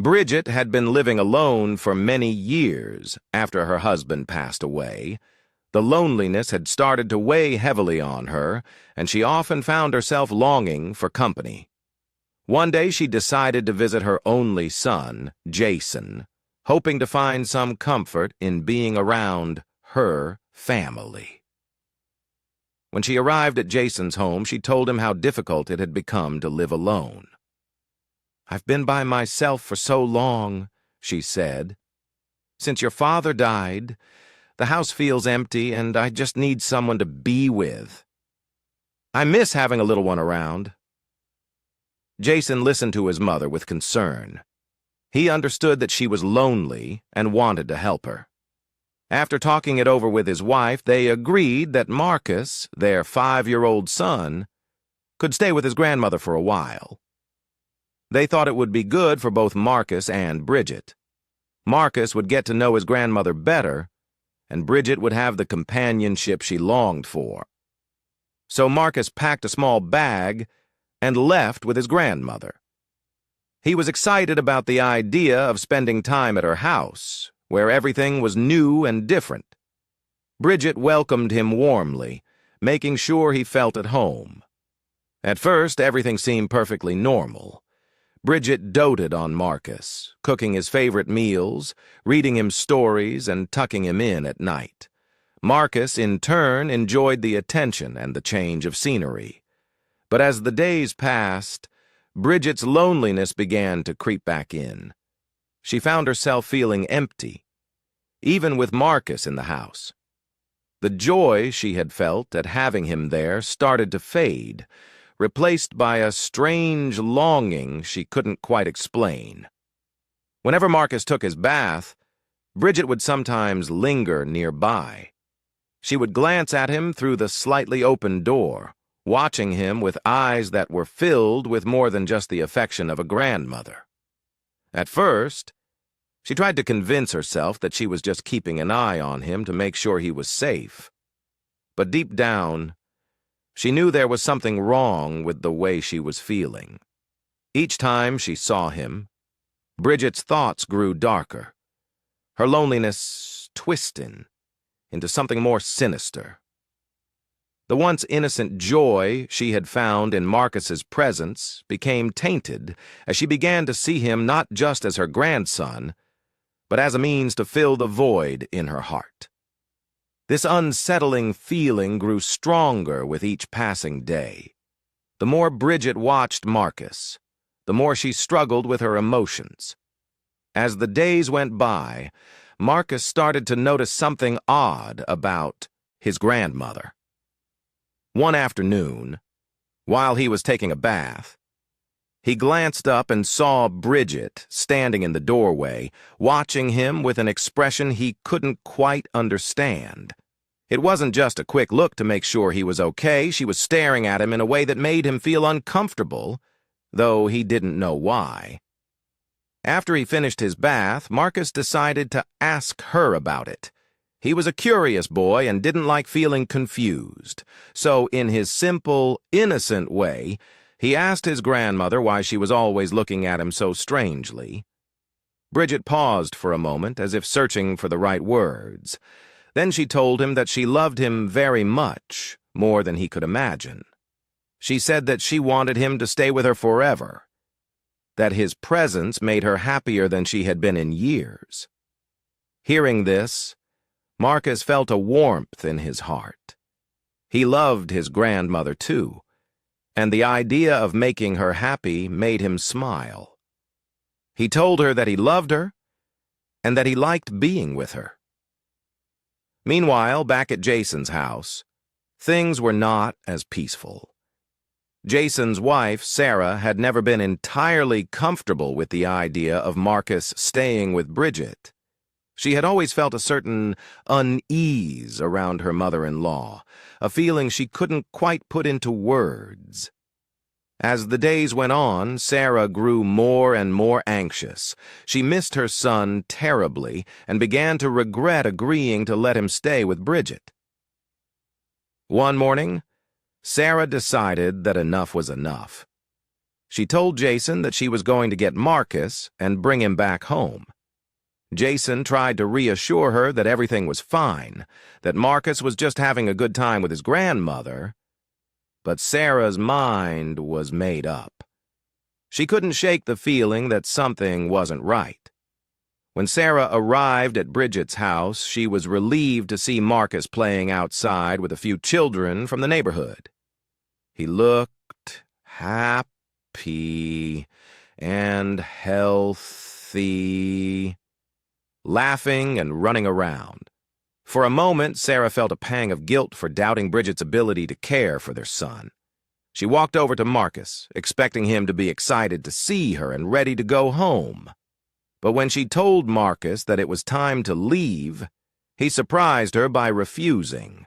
Bridget had been living alone for many years after her husband passed away. The loneliness had started to weigh heavily on her, and she often found herself longing for company. One day she decided to visit her only son, Jason, hoping to find some comfort in being around her family. When she arrived at Jason's home, she told him how difficult it had become to live alone. "I've been by myself for so long," she said. "Since your father died, the house feels empty and I just need someone to be with. I miss having a little one around." Jason listened to his mother with concern. He understood that she was lonely and wanted to help her. After talking it over with his wife, they agreed that Marcus, their 5-year-old son, could stay with his grandmother for a while. They thought it would be good for both Marcus and Bridget. Marcus would get to know his grandmother better, and Bridget would have the companionship she longed for. So Marcus packed a small bag and left with his grandmother. He was excited about the idea of spending time at her house, where everything was new and different. Bridget welcomed him warmly, making sure he felt at home. At first, everything seemed perfectly normal. Bridget doted on Marcus, cooking his favorite meals, reading him stories, and tucking him in at night. Marcus, in turn, enjoyed the attention and the change of scenery. But as the days passed, Bridget's loneliness began to creep back in. She found herself feeling empty, even with Marcus in the house. The joy she had felt at having him there started to fade, replaced by a strange longing she couldn't quite explain. Whenever Marcus took his bath, Bridget would sometimes linger nearby. She would glance at him through the slightly open door, watching him with eyes that were filled with more than just the affection of a grandmother. At first, she tried to convince herself that she was just keeping an eye on him to make sure he was safe. But deep down, she knew there was something wrong with the way she was feeling. Each time she saw him, Bridget's thoughts grew darker, her loneliness twisting into something more sinister. The once innocent joy she had found in Marcus's presence became tainted as she began to see him not just as her grandson, but as a means to fill the void in her heart. This unsettling feeling grew stronger with each passing day. The more Bridget watched Marcus, the more she struggled with her emotions. As the days went by, Marcus started to notice something odd about his grandmother. One afternoon, while he was taking a bath, he glanced up and saw Bridget standing in the doorway, watching him with an expression he couldn't quite understand. It wasn't just a quick look to make sure he was okay. She was staring at him in a way that made him feel uncomfortable, though he didn't know why. After he finished his bath, Marcus decided to ask her about it. He was a curious boy and didn't like feeling confused, so in his simple, innocent way, he asked his grandmother why she was always looking at him so strangely. Bridget paused for a moment, as if searching for the right words. Then she told him that she loved him very much, more than he could imagine. She said that she wanted him to stay with her forever, that his presence made her happier than she had been in years. Hearing this, Marcus felt a warmth in his heart. He loved his grandmother too, and the idea of making her happy made him smile. He told her that he loved her and that he liked being with her. Meanwhile, back at Jason's house, things were not as peaceful. Jason's wife, Sarah, had never been entirely comfortable with the idea of Marcus staying with Bridget. She had always felt a certain unease around her mother-in-law, a feeling she couldn't quite put into words. As the days went on, Sarah grew more and more anxious. She missed her son terribly and began to regret agreeing to let him stay with Bridget. One morning, Sarah decided that enough was enough. She told Jason that she was going to get Marcus and bring him back home. Jason tried to reassure her that everything was fine, that Marcus was just having a good time with his grandmother, but Sarah's mind was made up. She couldn't shake the feeling that something wasn't right. When Sarah arrived at Bridget's house, she was relieved to see Marcus playing outside with a few children from the neighborhood. He looked happy and healthy, laughing and running around. For a moment, Sarah felt a pang of guilt for doubting Bridget's ability to care for their son. She walked over to Marcus, expecting him to be excited to see her and ready to go home. But when she told Marcus that it was time to leave, he surprised her by refusing.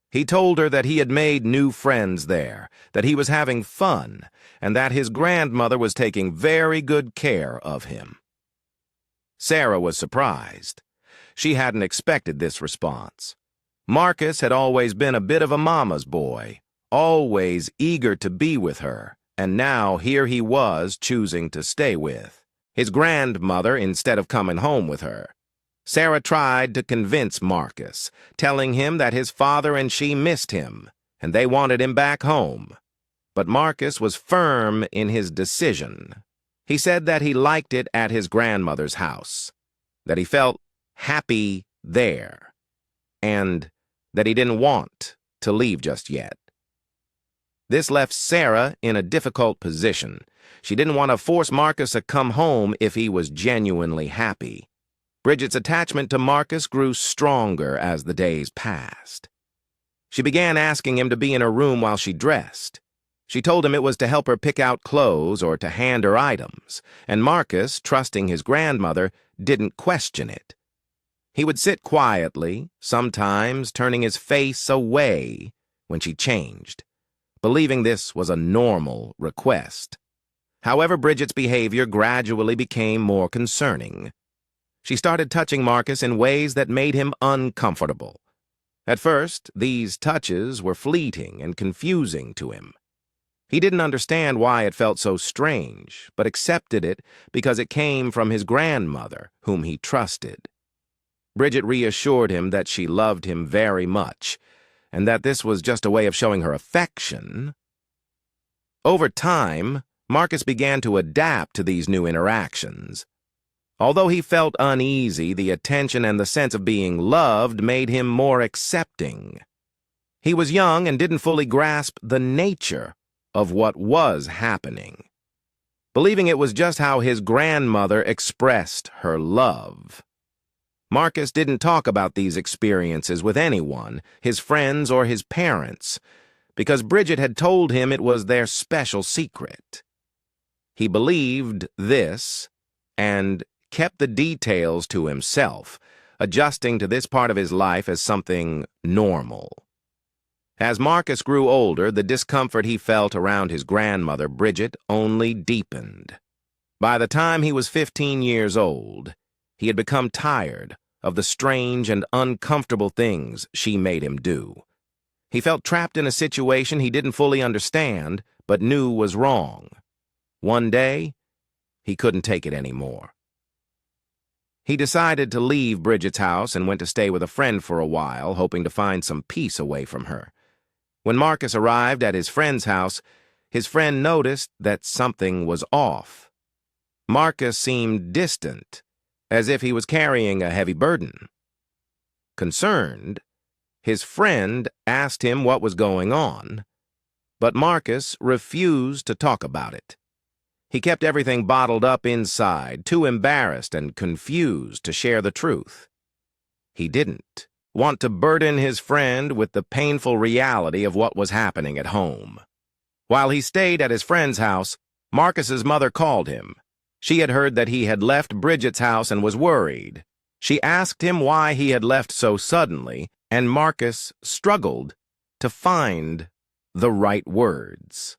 He told her that he had made new friends there, that he was having fun, and that his grandmother was taking very good care of him. Sarah was surprised. She hadn't expected this response. Marcus had always been a bit of a mama's boy, always eager to be with her, and now here he was choosing to stay with his grandmother instead of coming home with her. Sarah tried to convince Marcus, telling him that his father and she missed him, and they wanted him back home. But Marcus was firm in his decision. He said that he liked it at his grandmother's house, that he felt happy there, and that he didn't want to leave just yet. This left Sarah in a difficult position. She didn't want to force Marcus to come home if he was genuinely happy. Bridget's attachment to Marcus grew stronger as the days passed. She began asking him to be in her room while she dressed. She told him it was to help her pick out clothes or to hand her items, and Marcus, trusting his grandmother, didn't question it. He would sit quietly, sometimes turning his face away when she changed, believing this was a normal request. However, Bridget's behavior gradually became more concerning. She started touching Marcus in ways that made him uncomfortable. At first, these touches were fleeting and confusing to him. He didn't understand why it felt so strange, but accepted it because it came from his grandmother, whom he trusted. Bridget reassured him that she loved him very much, and that this was just a way of showing her affection. Over time, Marcus began to adapt to these new interactions. Although he felt uneasy, the attention and the sense of being loved made him more accepting. He was young and didn't fully grasp the nature of what was happening, believing it was just how his grandmother expressed her love. Marcus didn't talk about these experiences with anyone, his friends or his parents, because Bridget had told him it was their special secret. He believed this and kept the details to himself, adjusting to this part of his life as something normal. As Marcus grew older, the discomfort he felt around his grandmother, Bridget, only deepened. By the time he was 15 years old, he had become tired of the strange and uncomfortable things she made him do. He felt trapped in a situation he didn't fully understand, but knew was wrong. One day, he couldn't take it anymore. He decided to leave Bridget's house and went to stay with a friend for a while, hoping to find some peace away from her. When Marcus arrived at his friend's house, his friend noticed that something was off. Marcus seemed distant, as if he was carrying a heavy burden. Concerned, his friend asked him what was going on, but Marcus refused to talk about it. He kept everything bottled up inside, too embarrassed and confused to share the truth. He didn't want to burden his friend with the painful reality of what was happening at home. While he stayed at his friend's house, Marcus's mother called him. She had heard that he had left Bridget's house and was worried. She asked him why he had left so suddenly, and Marcus struggled to find the right words.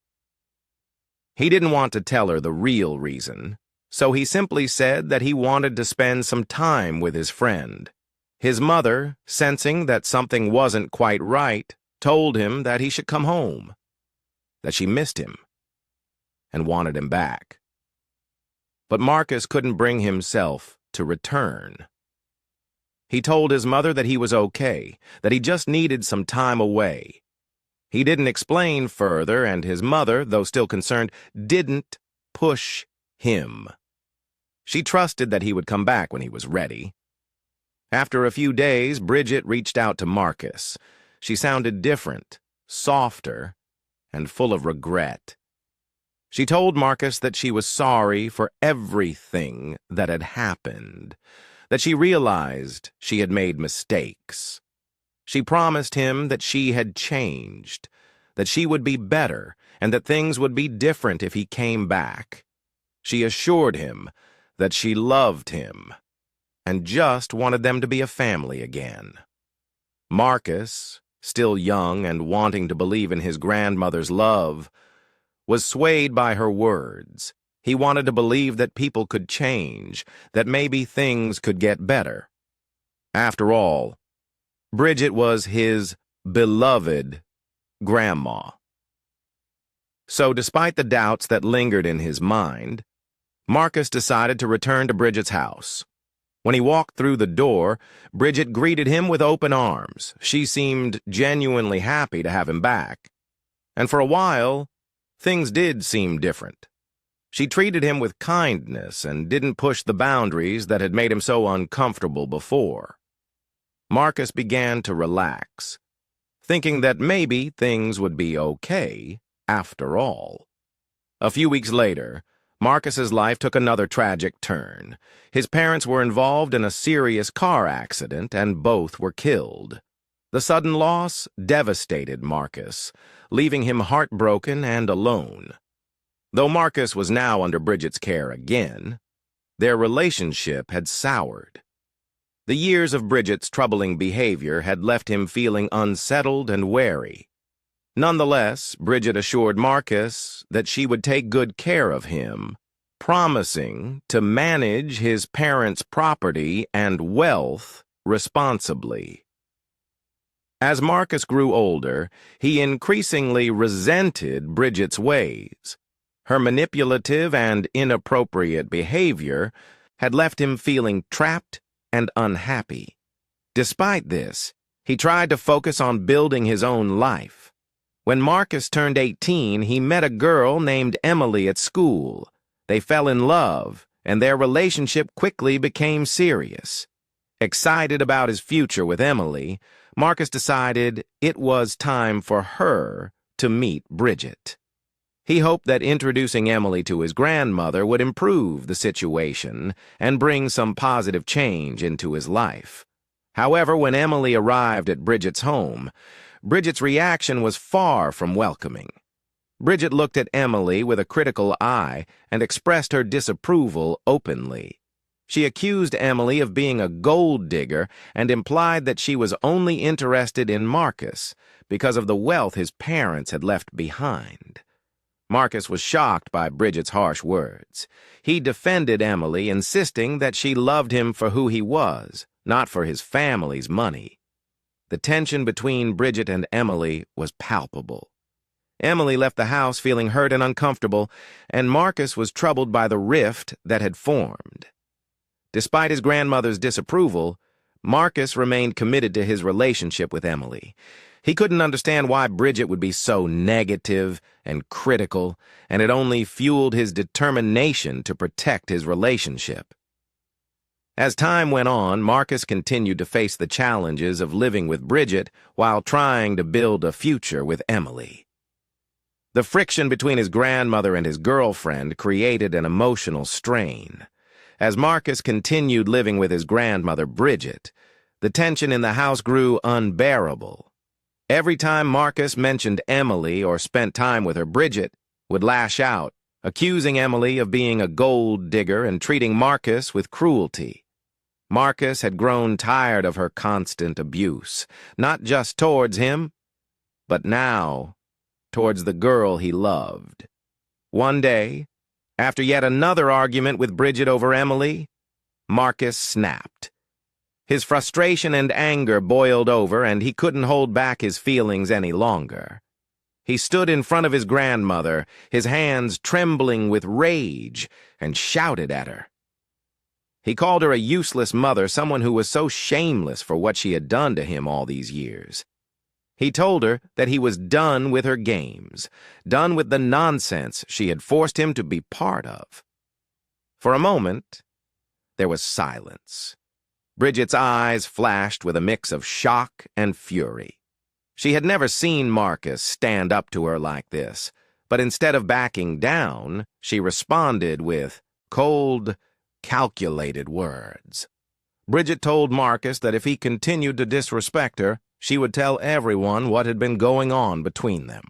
He didn't want to tell her the real reason, so he simply said that he wanted to spend some time with his friend. His mother, sensing that something wasn't quite right, told him that he should come home, that she missed him, and wanted him back. But Marcus couldn't bring himself to return. He told his mother that he was okay, that he just needed some time away. He didn't explain further, and his mother, though still concerned, didn't push him. She trusted that he would come back when he was ready. After a few days, Bridget reached out to Marcus. She sounded different, softer, and full of regret. She told Marcus that she was sorry for everything that had happened, that she realized she had made mistakes. She promised him that she had changed, that she would be better, and that things would be different if he came back. She assured him that she loved him and just wanted them to be a family again. Marcus, still young and wanting to believe in his grandmother's love, was swayed by her words. He wanted to believe that people could change, that maybe things could get better. After all, Bridget was his beloved grandma. So despite the doubts that lingered in his mind, Marcus decided to return to Bridget's house. When he walked through the door, Bridget greeted him with open arms. She seemed genuinely happy to have him back. And for a while, things did seem different. She treated him with kindness and didn't push the boundaries that had made him so uncomfortable before. Marcus began to relax, thinking that maybe things would be okay after all. A few weeks later, Marcus's life took another tragic turn. His parents were involved in a serious car accident, and both were killed. The sudden loss devastated Marcus, leaving him heartbroken and alone. Though Marcus was now under Bridget's care again, their relationship had soured. The years of Bridget's troubling behavior had left him feeling unsettled and wary. Nonetheless, Bridget assured Marcus that she would take good care of him, promising to manage his parents' property and wealth responsibly. As Marcus grew older, he increasingly resented Bridget's ways. Her manipulative and inappropriate behavior had left him feeling trapped and unhappy. Despite this, he tried to focus on building his own life. When Marcus turned 18, he met a girl named Emily at school. They fell in love, and their relationship quickly became serious. Excited about his future with Emily, Marcus decided it was time for her to meet Bridget. He hoped that introducing Emily to his grandmother would improve the situation and bring some positive change into his life. However, when Emily arrived at Bridget's home, Bridget's reaction was far from welcoming. Bridget looked at Emily with a critical eye and expressed her disapproval openly. She accused Emily of being a gold digger and implied that she was only interested in Marcus because of the wealth his parents had left behind. Marcus was shocked by Bridget's harsh words. He defended Emily, insisting that she loved him for who he was, not for his family's money. The tension between Bridget and Emily was palpable. Emily left the house feeling hurt and uncomfortable, and Marcus was troubled by the rift that had formed. Despite his grandmother's disapproval, Marcus remained committed to his relationship with Emily. He couldn't understand why Bridget would be so negative and critical, and it only fueled his determination to protect his relationship. As time went on, Marcus continued to face the challenges of living with Bridget while trying to build a future with Emily. The friction between his grandmother and his girlfriend created an emotional strain. As Marcus continued living with his grandmother, Bridget, the tension in the house grew unbearable. Every time Marcus mentioned Emily or spent time with her, Bridget would lash out, accusing Emily of being a gold digger and treating Marcus with cruelty. Marcus had grown tired of her constant abuse, not just towards him, but now towards the girl he loved. One day, after yet another argument with Bridget over Emily, Marcus snapped. His frustration and anger boiled over, and he couldn't hold back his feelings any longer. He stood in front of his grandmother, his hands trembling with rage, and shouted at her. He called her a useless mother, someone who was so shameless for what she had done to him all these years. He told her that he was done with her games, done with the nonsense she had forced him to be part of. For a moment, there was silence. Bridget's eyes flashed with a mix of shock and fury. She had never seen Marcus stand up to her like this, but instead of backing down, she responded with cold, calculated words. Bridget told Marcus that if he continued to disrespect her, she would tell everyone what had been going on between them.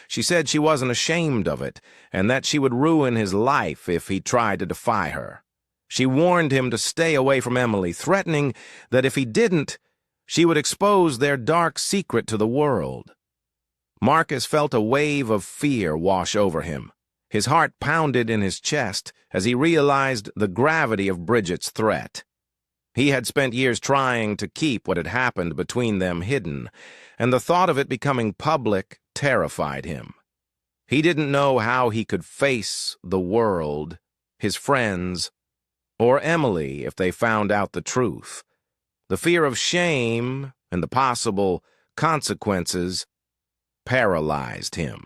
She said she wasn't ashamed of it, and that she would ruin his life if he tried to defy her. She warned him to stay away from Emily, threatening that if he didn't, she would expose their dark secret to the world. Marcus felt a wave of fear wash over him. His heart pounded in his chest as he realized the gravity of Bridget's threat. He had spent years trying to keep what had happened between them hidden, and the thought of it becoming public terrified him. He didn't know how he could face the world, his friends, or Emily if they found out the truth. The fear of shame and the possible consequences paralyzed him.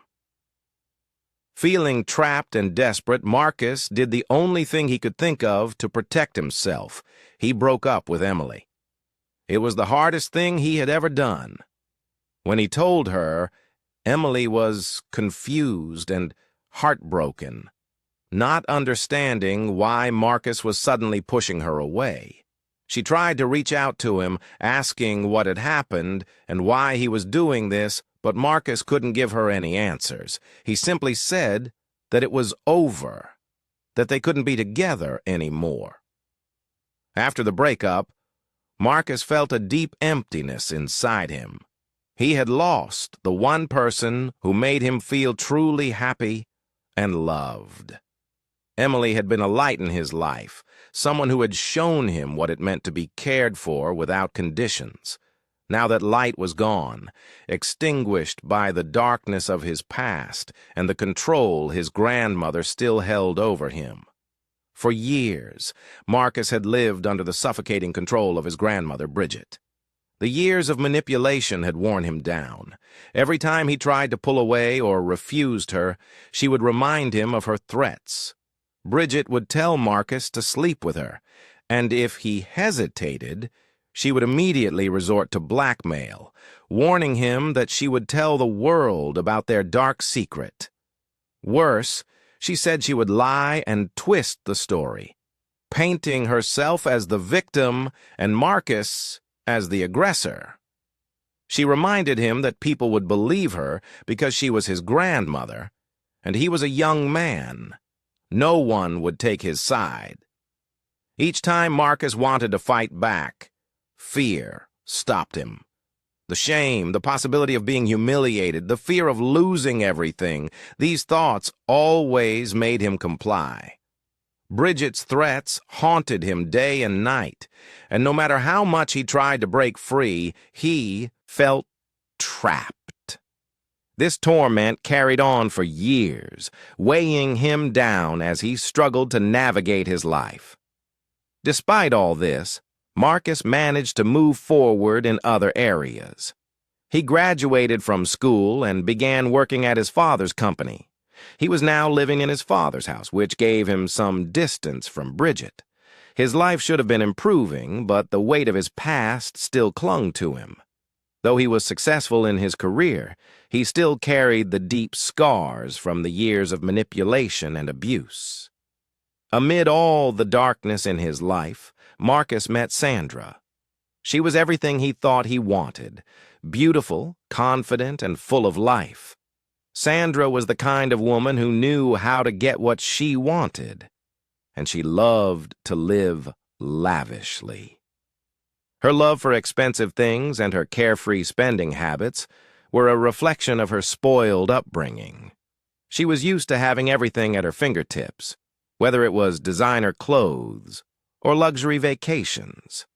Feeling trapped and desperate, Marcus did the only thing he could think of to protect himself. He broke up with Emily. It was the hardest thing he had ever done. When he told her, Emily was confused and heartbroken, not understanding why Marcus was suddenly pushing her away. She tried to reach out to him, asking what had happened and why he was doing this, but Marcus couldn't give her any answers. He simply said that it was over, that they couldn't be together anymore. After the breakup, Marcus felt a deep emptiness inside him. He had lost the one person who made him feel truly happy and loved. Emily had been a light in his life, someone who had shown him what it meant to be cared for without conditions. Now that light was gone, extinguished by the darkness of his past and the control his grandmother still held over him. For years, Marcus had lived under the suffocating control of his grandmother, Bridget. The years of manipulation had worn him down. Every time he tried to pull away or refused her, she would remind him of her threats. Bridget would tell Marcus to sleep with her, and if he hesitated, she would immediately resort to blackmail, warning him that she would tell the world about their dark secret. Worse, she said she would lie and twist the story, painting herself as the victim and Marcus as the aggressor. She reminded him that people would believe her because she was his grandmother, and he was a young man. No one would take his side. Each time Marcus wanted to fight back, fear stopped him. The shame, the possibility of being humiliated, the fear of losing everything, these thoughts always made him comply. Bridget's threats haunted him day and night, and no matter how much he tried to break free, he felt trapped. This torment carried on for years, weighing him down as he struggled to navigate his life. Despite all this, Marcus managed to move forward in other areas. He graduated from school and began working at his father's company. He was now living in his father's house, which gave him some distance from Bridget. His life should have been improving, but the weight of his past still clung to him. Though he was successful in his career, he still carried the deep scars from the years of manipulation and abuse. Amid all the darkness in his life, Marcus met Sandra. She was everything he thought he wanted, beautiful, confident, and full of life. Sandra was the kind of woman who knew how to get what she wanted, and she loved to live lavishly. Her love for expensive things and her carefree spending habits were a reflection of her spoiled upbringing. She was used to having everything at her fingertips, whether it was designer clothes or luxury vacations.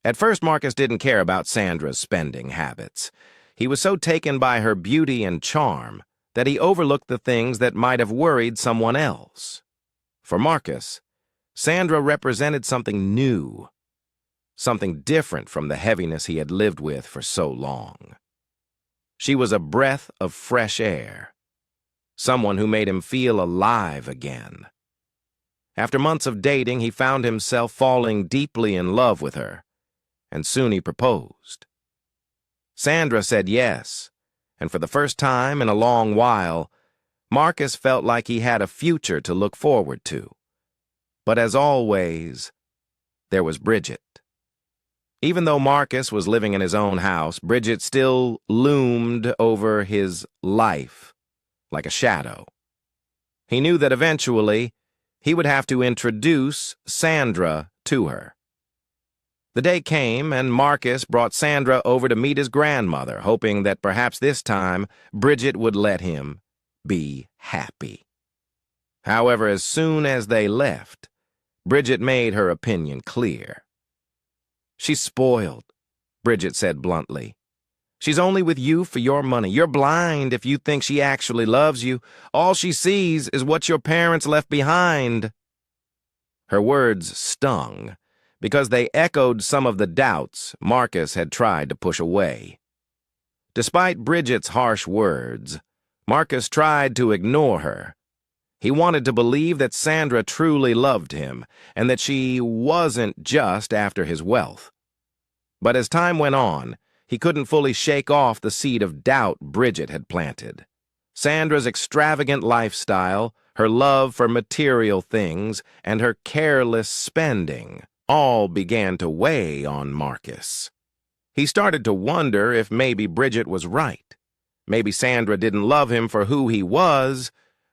At first, Marcus didn't care about Sandra's spending habits. He was so taken by her beauty and charm that he overlooked the things that might have worried someone else. For Marcus, Sandra represented something new, something different from the heaviness he had lived with for so long. She was a breath of fresh air, someone who made him feel alive again. After months of dating, he found himself falling deeply in love with her, and soon he proposed. Sandra said yes, and for the first time in a long while, Marcus felt like he had a future to look forward to. But as always, there was Bridget. Even though Marcus was living in his own house, Bridget still loomed over his life like a shadow. He knew that eventually he would have to introduce Sandra to her. The day came, and Marcus brought Sandra over to meet his grandmother, hoping that perhaps this time Bridget would let him be happy. However, as soon as they left, Bridget made her opinion clear. "She's spoiled," Bridget said bluntly. "She's only with you for your money. You're blind if you think she actually loves you. All she sees is what your parents left behind." Her words stung, because they echoed some of the doubts Marcus had tried to push away. Despite Bridget's harsh words, Marcus tried to ignore her. He wanted to believe that Sandra truly loved him, and that she wasn't just after his wealth. But as time went on, he couldn't fully shake off the seed of doubt Bridget had planted. Sandra's extravagant lifestyle, her love for material things, and her careless spending all began to weigh on Marcus. He started to wonder if maybe Bridget was right. Maybe Sandra didn't love him for who he was,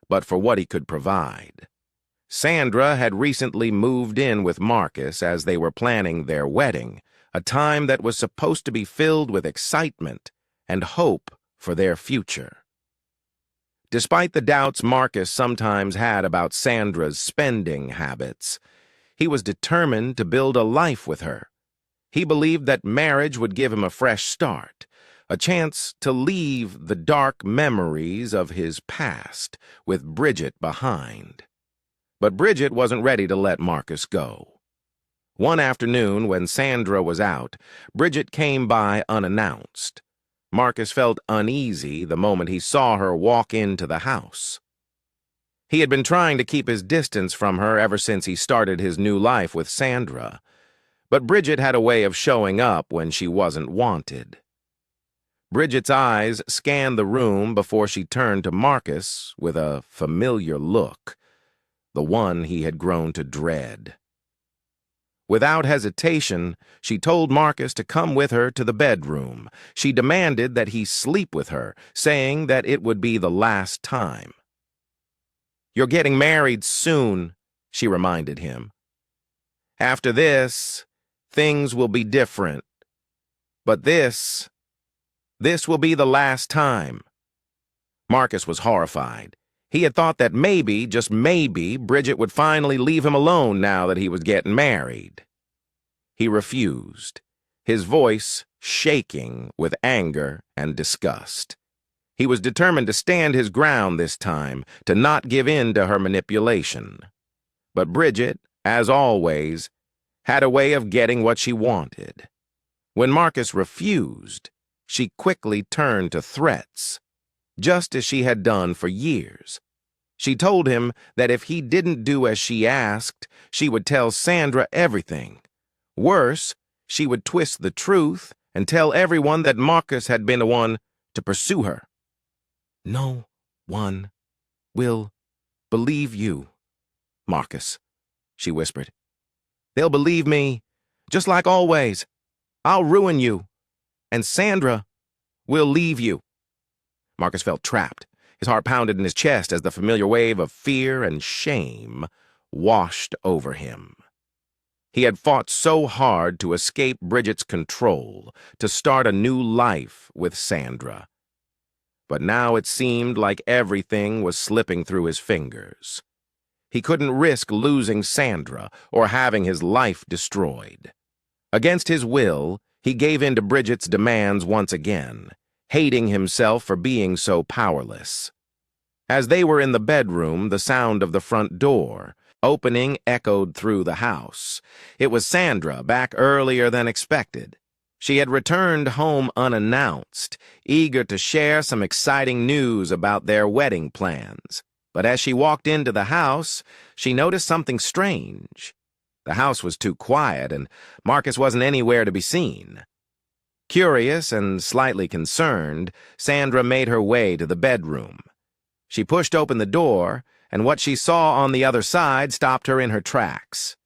but for what he could provide. Sandra had recently moved in with Marcus as they were planning their wedding, a time that was supposed to be filled with excitement and hope for their future. Despite the doubts Marcus sometimes had about Sandra's spending habits, he was determined to build a life with her. He believed that marriage would give him a fresh start, a chance to leave the dark memories of his past with Bridget behind. But Bridget wasn't ready to let Marcus go. One afternoon, when Sandra was out, Bridget came by unannounced. Marcus felt uneasy the moment he saw her walk into the house. He had been trying to keep his distance from her ever since he started his new life with Sandra, but Bridget had a way of showing up when she wasn't wanted. Bridget's eyes scanned the room before she turned to Marcus with a familiar look, the one he had grown to dread. Without hesitation, she told Marcus to come with her to the bedroom. She demanded that he sleep with her, saying that it would be the last time. "You're getting married soon," she reminded him. "After this, things will be different. But this will be the last time." Marcus was horrified. He had thought that maybe, just maybe, Bridget would finally leave him alone now that he was getting married. He refused, his voice shaking with anger and disgust. He was determined to stand his ground this time, to not give in to her manipulation. But Bridget, as always, had a way of getting what she wanted. When Marcus refused, she quickly turned to threats, just as she had done for years. She told him that if he didn't do as she asked, she would tell Sandra everything. Worse, she would twist the truth and tell everyone that Marcus had been the one to pursue her. "No one will believe you, Marcus," she whispered. "They'll believe me, just like always. I'll ruin you, and Sandra will leave you." Marcus felt trapped. His heart pounded in his chest as the familiar wave of fear and shame washed over him. He had fought so hard to escape Bridget's control, to start a new life with Sandra. But now it seemed like everything was slipping through his fingers. He couldn't risk losing Sandra or having his life destroyed. Against his will, he gave in to Bridget's demands once again. hating himself for being so powerless. As they were in the bedroom, the sound of the front door opening echoed through the house. It was Sandra, back earlier than expected. She had returned home unannounced, eager to share some exciting news about their wedding plans. But as she walked into the house, she noticed something strange. The house was too quiet, and Marcus wasn't anywhere to be seen. Curious and slightly concerned, Sandra made her way to the bedroom. She pushed open the door, and what she saw on the other side stopped her in her tracks.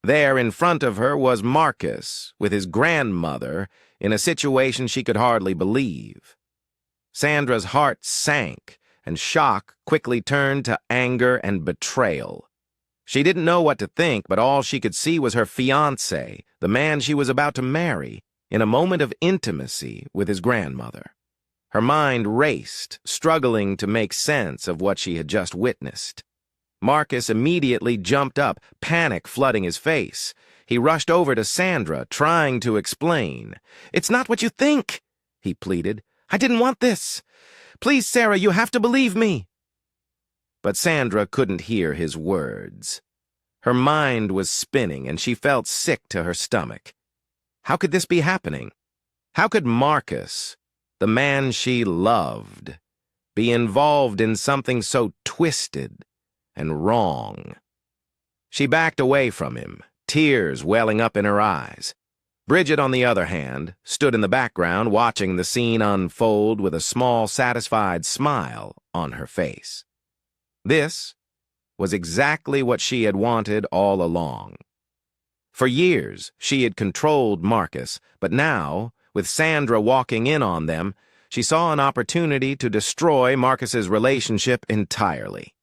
There in front of her was Marcus, with his grandmother, in a situation she could hardly believe. Sandra's heart sank, and shock quickly turned to anger and betrayal. She didn't know what to think, but all she could see was her fiancé, the man she was about to marry, in a moment of intimacy with his grandmother. Her mind raced, struggling to make sense of what she had just witnessed. Marcus immediately jumped up, panic flooding his face. He rushed over to Sandra, trying to explain. "It's not what you think," he pleaded. "I didn't want this. Please, Sarah, you have to believe me." But Sandra couldn't hear his words. Her mind was spinning, and she felt sick to her stomach. How could this be happening? How could Marcus, the man she loved, be involved in something so twisted and wrong? She backed away from him, tears welling up in her eyes. Bridget, on the other hand, stood in the background watching the scene unfold with a small, satisfied smile on her face. This was exactly what she had wanted all along. For years, she had controlled Marcus, but now, with Sandra walking in on them, she saw an opportunity to destroy Marcus's relationship entirely.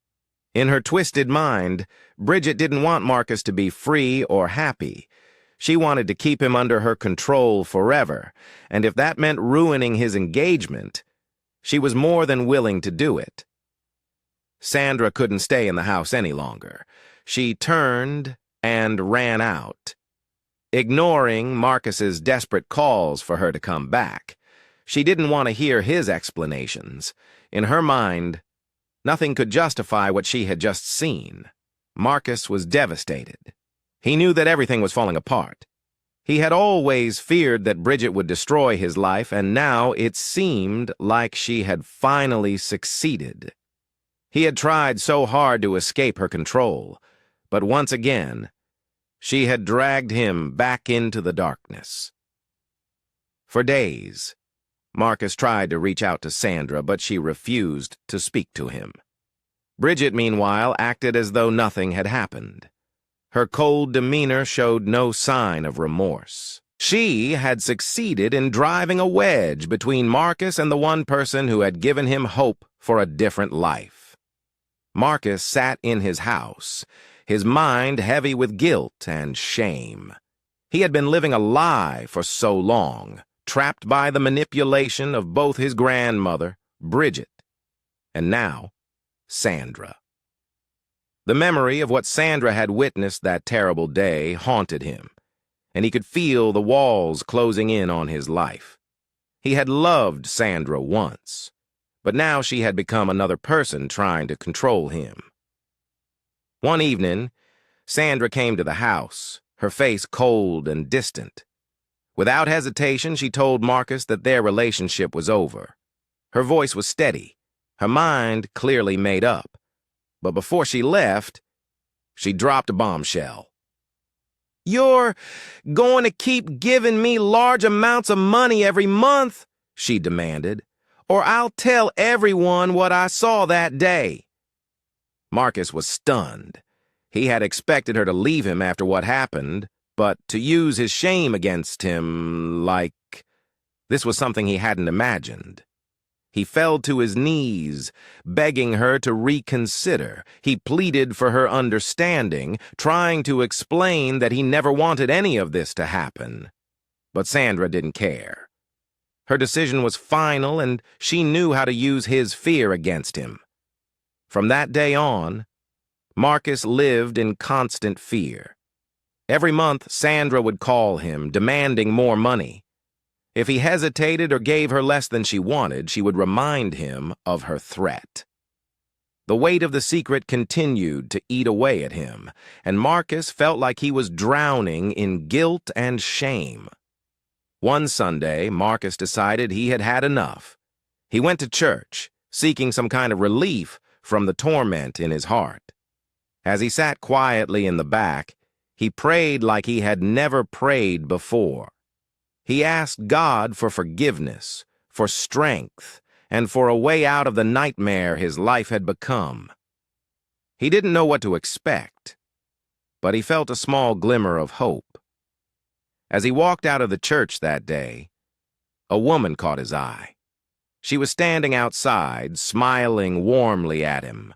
In her twisted mind, Bridget didn't want Marcus to be free or happy. She wanted to keep him under her control forever, and if that meant ruining his engagement, she was more than willing to do it. Sandra couldn't stay in the house any longer. She turned and ran out. Ignoring Marcus's desperate calls for her to come back, she didn't want to hear his explanations. In her mind, nothing could justify what she had just seen. Marcus was devastated. He knew that everything was falling apart. He had always feared that Bridget would destroy his life, and now it seemed like she had finally succeeded. He had tried so hard to escape her control, but once again, she had dragged him back into the darkness. For days, Marcus tried to reach out to Sandra, but she refused to speak to him. Bridget, meanwhile, acted as though nothing had happened. Her cold demeanor showed no sign of remorse. She had succeeded in driving a wedge between Marcus and the one person who had given him hope for a different life. Marcus sat in his house, his mind heavy with guilt and shame. He had been living a lie for so long, trapped by the manipulation of both his grandmother, Bridget, and now, Sandra. The memory of what Sandra had witnessed that terrible day haunted him, and he could feel the walls closing in on his life. He had loved Sandra once, but now she had become another person trying to control him. One evening, Sandra came to the house, her face cold and distant. Without hesitation, she told Marcus that their relationship was over. Her voice was steady, her mind clearly made up. But before she left, she dropped a bombshell. "You're going to keep giving me large amounts of money every month," she demanded, "or I'll tell everyone what I saw that day." Marcus was stunned. He had expected her to leave him after what happened, but to use his shame against him, this was something he hadn't imagined. He fell to his knees, begging her to reconsider. He pleaded for her understanding, trying to explain that he never wanted any of this to happen. But Sandra didn't care. Her decision was final, and she knew how to use his fear against him. From that day on, Marcus lived in constant fear. Every month, Sandra would call him, demanding more money. If he hesitated or gave her less than she wanted, she would remind him of her threat. The weight of the secret continued to eat away at him, and Marcus felt like he was drowning in guilt and shame. One Sunday, Marcus decided he had had enough. He went to church, seeking some kind of relief from the torment in his heart. As he sat quietly in the back, he prayed like he had never prayed before. He asked God for forgiveness, for strength, and for a way out of the nightmare his life had become. He didn't know what to expect, but he felt a small glimmer of hope. As he walked out of the church that day, a woman caught his eye. She was standing outside, smiling warmly at him.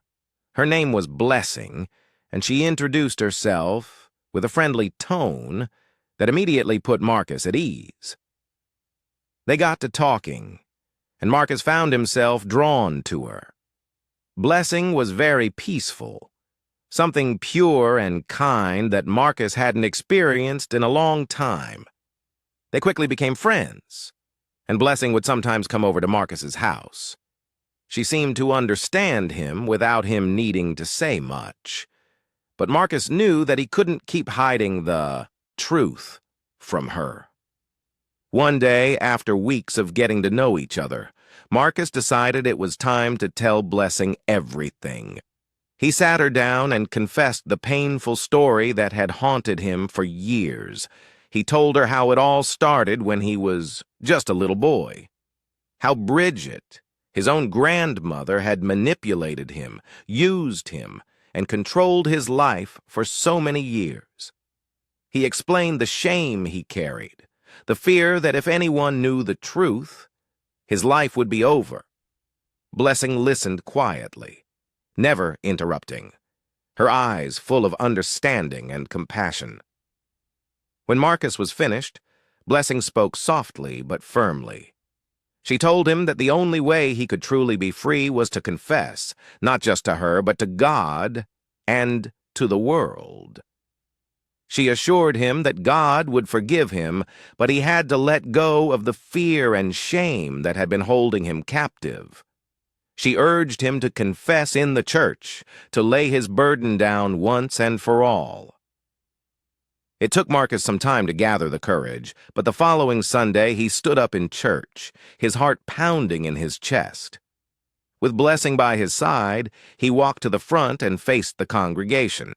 Her name was Blessing, and she introduced herself with a friendly tone that immediately put Marcus at ease. They got to talking, and Marcus found himself drawn to her. Blessing was very peaceful, something pure and kind that Marcus hadn't experienced in a long time. They quickly became friends, and Blessing would sometimes come over to Marcus's house. She seemed to understand him without him needing to say much, but Marcus knew that he couldn't keep hiding the truth from her. One day, after weeks of getting to know each other, Marcus decided it was time to tell Blessing everything. He sat her down and confessed the painful story that had haunted him for years. He told her how it all started when he was just a little boy. How Bridget, his own grandmother, had manipulated him, used him, and controlled his life for so many years. He explained the shame he carried, the fear that if anyone knew the truth, his life would be over. Blessing listened quietly, never interrupting, her eyes full of understanding and compassion. When Marcus was finished, Blessing spoke softly but firmly. She told him that the only way he could truly be free was to confess, not just to her, but to God and to the world. She assured him that God would forgive him, but he had to let go of the fear and shame that had been holding him captive. She urged him to confess in the church, to lay his burden down once and for all. It took Marcus some time to gather the courage, but the following Sunday he stood up in church, his heart pounding in his chest. With Blessing by his side, he walked to the front and faced the congregation.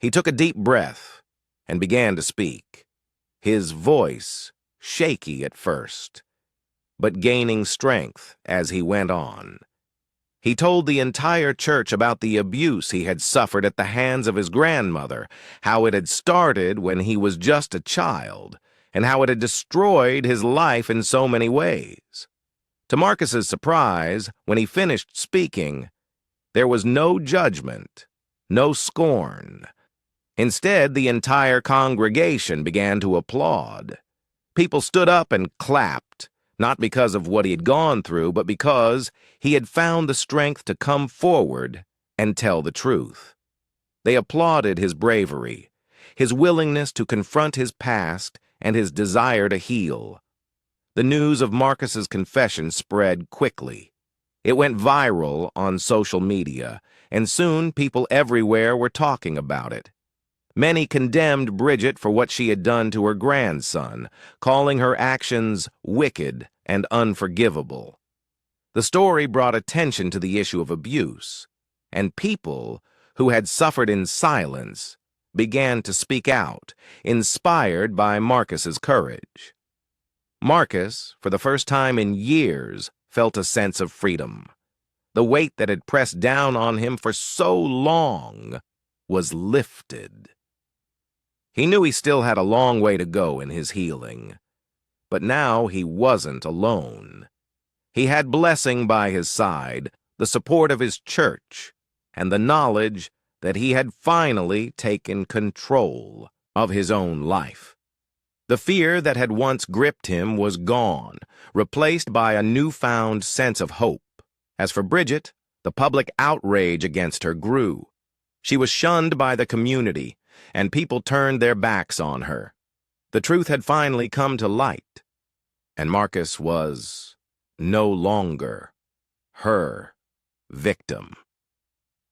He took a deep breath and began to speak, his voice shaky at first, but gaining strength as he went on. He told the entire church about the abuse he had suffered at the hands of his grandmother, how it had started when he was just a child, and how it had destroyed his life in so many ways. To Marcus's surprise, when he finished speaking, there was no judgment, no scorn. Instead, the entire congregation began to applaud. People stood up and clapped, not because of what he had gone through, but because he had found the strength to come forward and tell the truth. They applauded his bravery, his willingness to confront his past, and his desire to heal. The news of Marcus's confession spread quickly. It went viral on social media, and soon people everywhere were talking about it. Many condemned Bridget for what she had done to her grandson, calling her actions wicked and unforgivable. The story brought attention to the issue of abuse, and people who had suffered in silence began to speak out, inspired by Marcus's courage. Marcus, for the first time in years, felt a sense of freedom. The weight that had pressed down on him for so long was lifted. He knew he still had a long way to go in his healing, but now he wasn't alone. He had Blessing by his side, the support of his church, and the knowledge that he had finally taken control of his own life. The fear that had once gripped him was gone, replaced by a newfound sense of hope. As for Bridget, the public outrage against her grew. She was shunned by the community, and people turned their backs on her. The truth had finally come to light, and Marcus was no longer her victim.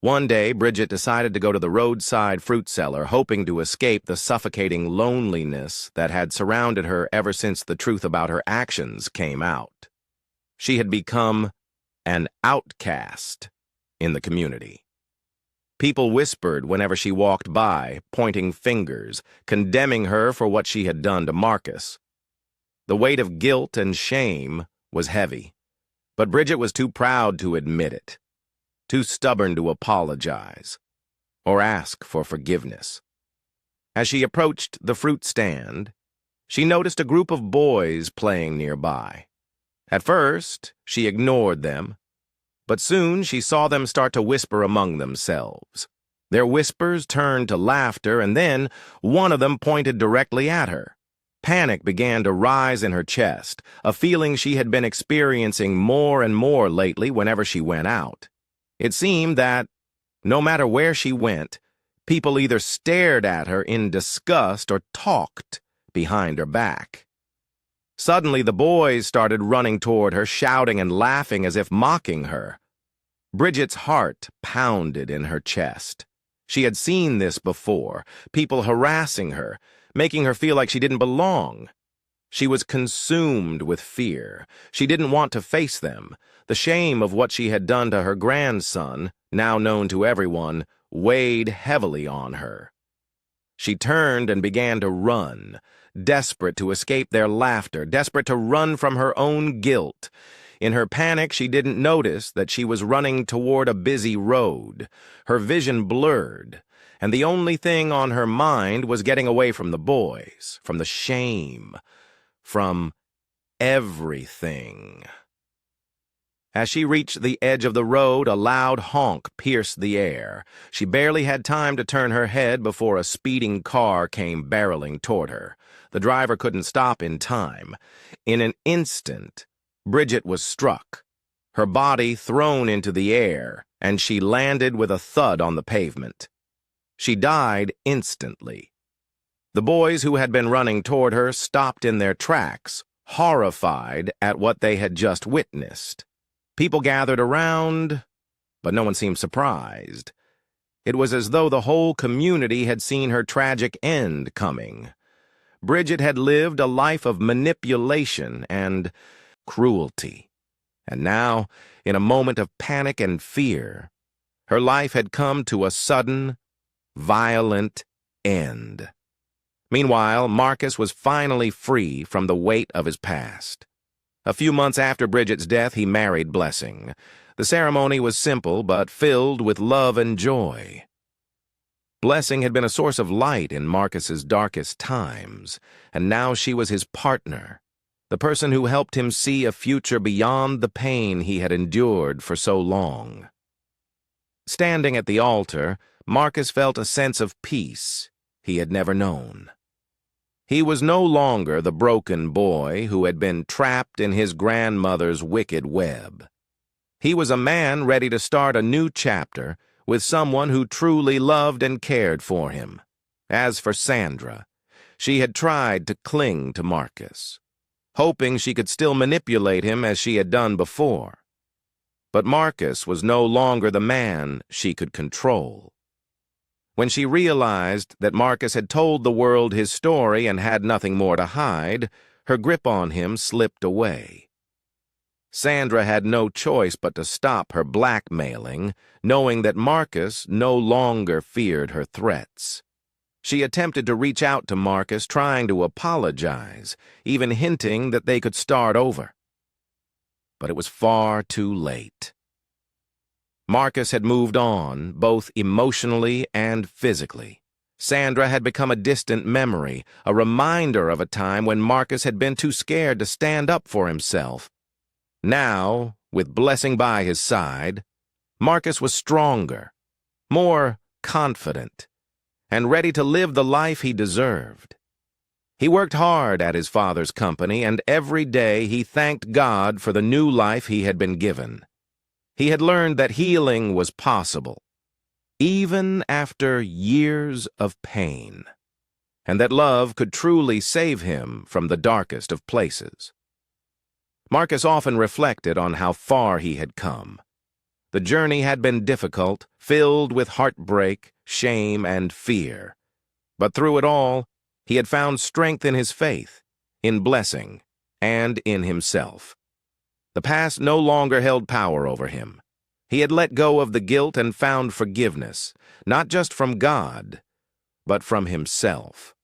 One day, Bridget decided to go to the roadside fruit cellar, hoping to escape the suffocating loneliness that had surrounded her ever since the truth about her actions came out. She had become an outcast in the community. People whispered whenever she walked by, pointing fingers, condemning her for what she had done to Marcus. The weight of guilt and shame was heavy, but Bridget was too proud to admit it, too stubborn to apologize or ask for forgiveness. As she approached the fruit stand, she noticed a group of boys playing nearby. At first, she ignored them, but soon she saw them start to whisper among themselves. Their whispers turned to laughter, and then one of them pointed directly at her. Panic began to rise in her chest, a feeling she had been experiencing more and more lately whenever she went out. It seemed that, no matter where she went, people either stared at her in disgust or talked behind her back. Suddenly, the boys started running toward her, shouting and laughing as if mocking her. Bridget's heart pounded in her chest. She had seen this before, people harassing her, making her feel like she didn't belong. She was consumed with fear. She didn't want to face them. The shame of what she had done to her grandson, now known to everyone, weighed heavily on her. She turned and began to run, desperate to escape their laughter, desperate to run from her own guilt. In her panic, she didn't notice that she was running toward a busy road. Her vision blurred, and the only thing on her mind was getting away from the boys, from the shame, from everything. As she reached the edge of the road, a loud honk pierced the air. She barely had time to turn her head before a speeding car came barreling toward her. The driver couldn't stop in time. In an instant, Bridget was struck, her body thrown into the air, and she landed with a thud on the pavement. She died instantly. The boys who had been running toward her stopped in their tracks, horrified at what they had just witnessed. People gathered around, but no one seemed surprised. It was as though the whole community had seen her tragic end coming. Bridget had lived a life of manipulation and cruelty, and now, in a moment of panic and fear, her life had come to a sudden, violent end. Meanwhile, Marcus was finally free from the weight of his past. A few months after Bridget's death, he married Blessing. The ceremony was simple, but filled with love and joy. Blessing had been a source of light in Marcus's darkest times, and now she was his partner, the person who helped him see a future beyond the pain he had endured for so long. Standing at the altar, Marcus felt a sense of peace he had never known. He was no longer the broken boy who had been trapped in his grandmother's wicked web. He was a man ready to start a new chapter with someone who truly loved and cared for him. As for Sandra, she had tried to cling to Marcus, hoping she could still manipulate him as she had done before. But Marcus was no longer the man she could control. When she realized that Marcus had told the world his story and had nothing more to hide, her grip on him slipped away. Sandra had no choice but to stop her blackmailing, knowing that Marcus no longer feared her threats. She attempted to reach out to Marcus, trying to apologize, even hinting that they could start over. But it was far too late. Marcus had moved on, both emotionally and physically. Sandra had become a distant memory, a reminder of a time when Marcus had been too scared to stand up for himself. Now, with Blessing by his side, Marcus was stronger, more confident, and ready to live the life he deserved. He worked hard at his father's company, and every day he thanked God for the new life he had been given. He had learned that healing was possible, even after years of pain, and that love could truly save him from the darkest of places. Marcus often reflected on how far he had come. The journey had been difficult, filled with heartbreak, shame, and fear. But through it all, he had found strength in his faith, in blessing, and in himself. The past no longer held power over him. He had let go of the guilt and found forgiveness, not just from God, but from himself.